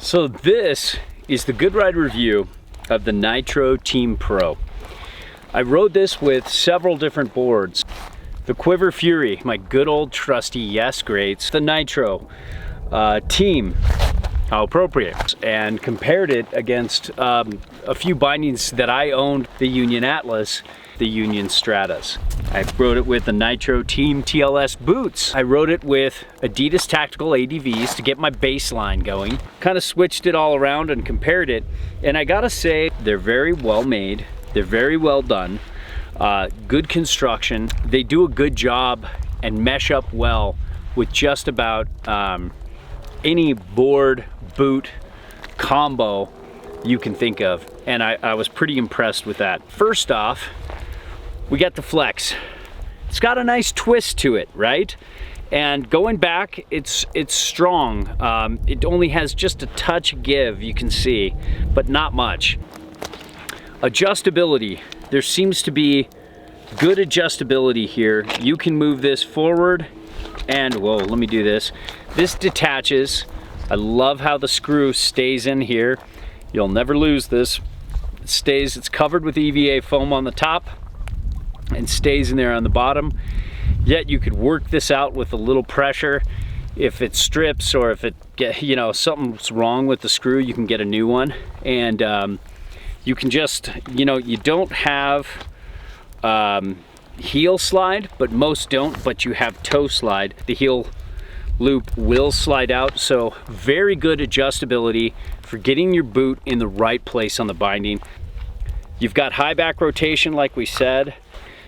So this is the Good Ride review of the Nitro Team Pro. I rode this with several different boards. The Quiver Fury, my good old trusty Yes Greats, the Nitro Team, how appropriate, and compared it against a few bindings that I owned, the Union Atlas, the Union Stratas. I rode it with the Nitro Team TLS boots. I rode it with Adidas Tactical ADVs to get my baseline going. Kind of switched it all around and compared it, and I gotta say, they're very well made. They're very well done. Good construction. They do a good job and mesh up well with just about any board boot combo you can think of, and I was pretty impressed with that. First off, we got the flex. It's got a nice twist to it, right? And going back, it's strong. It only has just a touch give, you can see, but not much. Adjustability. There seems to be good adjustability here. You can move this forward and, whoa, let me do this. This detaches. I love how the screw stays in here. You'll never lose this. It stays, it's covered with EVA foam on the top and stays in there on the bottom. Yet you could work this out with a little pressure. If it strips or if it get, you know, something's wrong with the screw, you can get a new one. And you can just, you know, you don't have heel slide, but most don't, but you have toe slide. The heel loop will slide out, so very good adjustability for getting your boot in the right place on the binding. You've got high back rotation, like we said.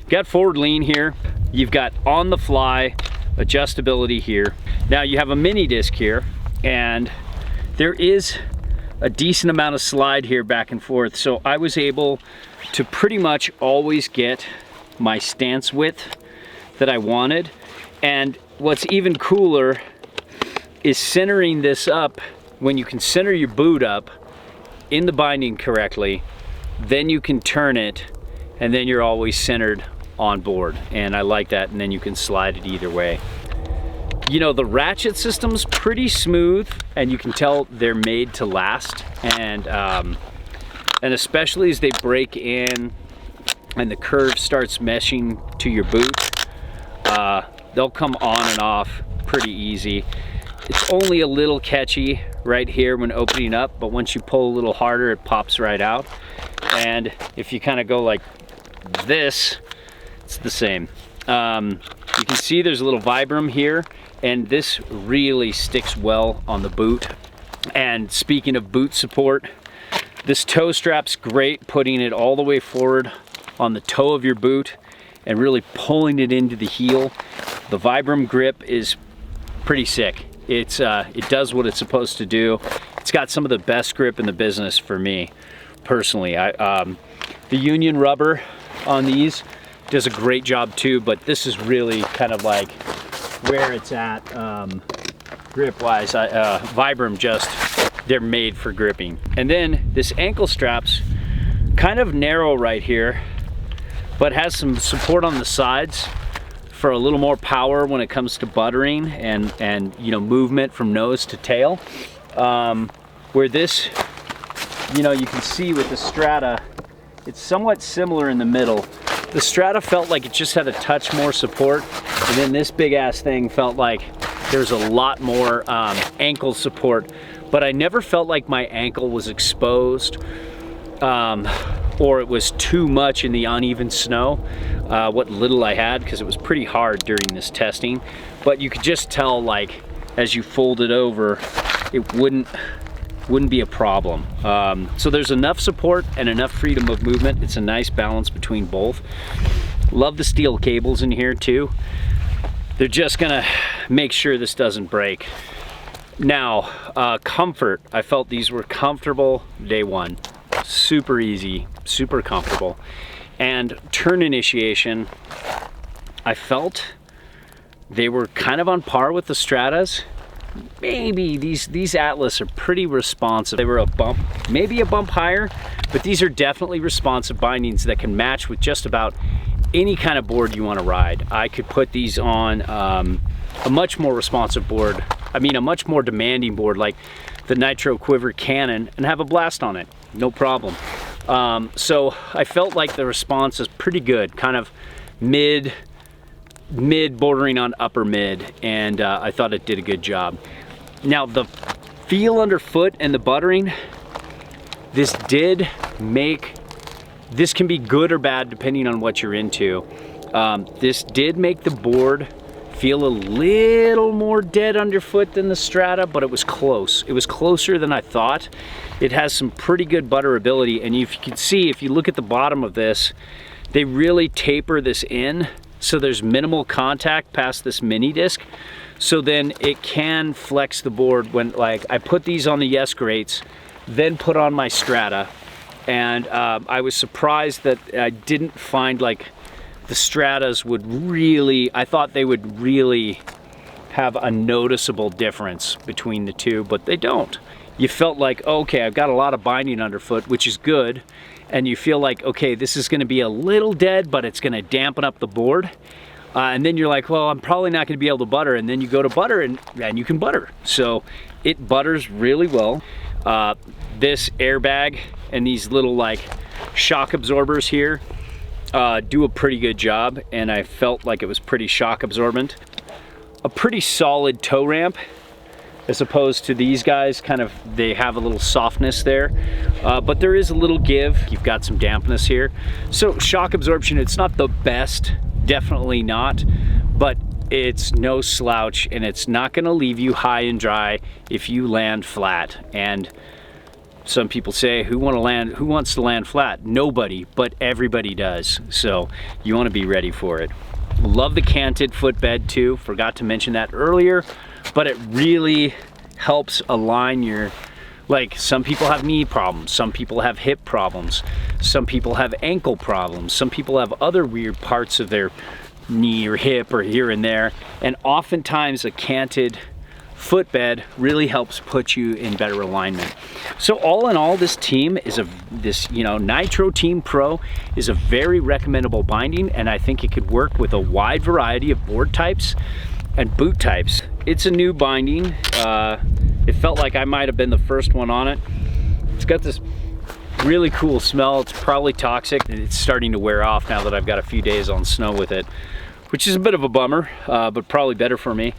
You've got forward lean here. You've got on the fly adjustability here. Now you have a mini disc here, and there is a decent amount of slide here back and forth, so I was able to pretty much always get my stance width that I wanted. And what's even cooler is centering this up. When you can center your boot up in the binding correctly, then you can turn it, and then you're always centered on board, and I like that. And then you can slide it either way. You know, the ratchet system's pretty smooth, and you can tell they're made to last. And especially as they break in and the curve starts meshing to your boot, they'll come on and off pretty easy. It's only a little catchy right here when opening up, but once you pull a little harder, it pops right out. And if you kind of go like this, it's the same. You can see there's a little Vibram here, and this really sticks well on the boot. And speaking of boot support, this toe strap's great, putting it all the way forward on the toe of your boot and really pulling it into the heel. The Vibram grip is pretty sick. It does what it's supposed to do. It's got some of the best grip in the business for me, personally. The Union rubber on these does a great job too, but this is really kind of like where it's at grip-wise. Vibram just, they're made for gripping. And then this ankle strap's kind of narrow right here, but has some support on the sides for a little more power when it comes to buttering and you know, movement from nose to tail. Where this, you know, you can see with the Strata, it's somewhat similar in the middle. The Strata felt like it just had a touch more support, and then this big ass thing felt like there's a lot more ankle support, but I never felt like my ankle was exposed or it was too much in the uneven snow, what little I had, because it was pretty hard during this testing. But you could just tell, like, as you fold it over, it wouldn't be a problem. So there's enough support and enough freedom of movement. It's a nice balance between both. Love the steel cables in here too. They're just gonna make sure this doesn't break. Now, comfort. I felt these were comfortable day one. Super easy, super comfortable. And turn initiation, I felt they were kind of on par with the Stratas. Maybe these Atlas are pretty responsive. They were a bump, maybe a bump higher, but these are definitely responsive bindings that can match with just about any kind of board you want to ride. I could put these on a much more responsive board. I mean, a much more demanding board. Like the Nitro quiver cannon and have a blast on it, no problem. So I felt like the response is pretty good, kind of mid bordering on upper mid, and I thought it did a good job. Now the feel underfoot and the buttering, this can be good or bad depending on what you're into. This did make the board feel a little more dead underfoot than the Strata, but it was close. It was closer than I thought. It has some pretty good butterability, and if you can see, if you look at the bottom of this, they really taper this in, so there's minimal contact past this mini disc. So then it can flex the board when, like, I put these on the Yes Grates, then put on my Strata, and I was surprised that I didn't find like the Stratas would really, I thought they would really have a noticeable difference between the two, but they don't. You felt like, okay, I've got a lot of binding underfoot, which is good, and you feel like, okay, this is gonna be a little dead, but it's gonna dampen up the board. And then you're like, well, I'm probably not gonna be able to butter, and then you go to butter and you can butter. So it butters really well. This airbag and these little like shock absorbers here do a pretty good job, and I felt like it was pretty shock absorbent. A pretty solid toe ramp, as opposed to these guys, kind of, they have a little softness there, but there is a little give. You've got some dampness here. So shock absorption, it's not the best, definitely not, but it's no slouch, and it's not gonna leave you high and dry if you land flat. And some people say, who wants to land flat? Nobody, but everybody does. So you want to be ready for it. Love the canted footbed too. Forgot to mention that earlier, but it really helps align your, like, some people have knee problems, some people have hip problems, some people have ankle problems, some people have other weird parts of their knee or hip or here and there, and oftentimes a canted footbed really helps put you in better alignment. So all in all, this team is Nitro Team Pro is a very recommendable binding, and I think it could work with a wide variety of board types and boot types. It's a new binding. It felt like I might have been the first one on it. It's got this really cool smell. It's probably toxic. It's starting to wear off now that I've got a few days on snow with it, which is a bit of a bummer, but probably better for me.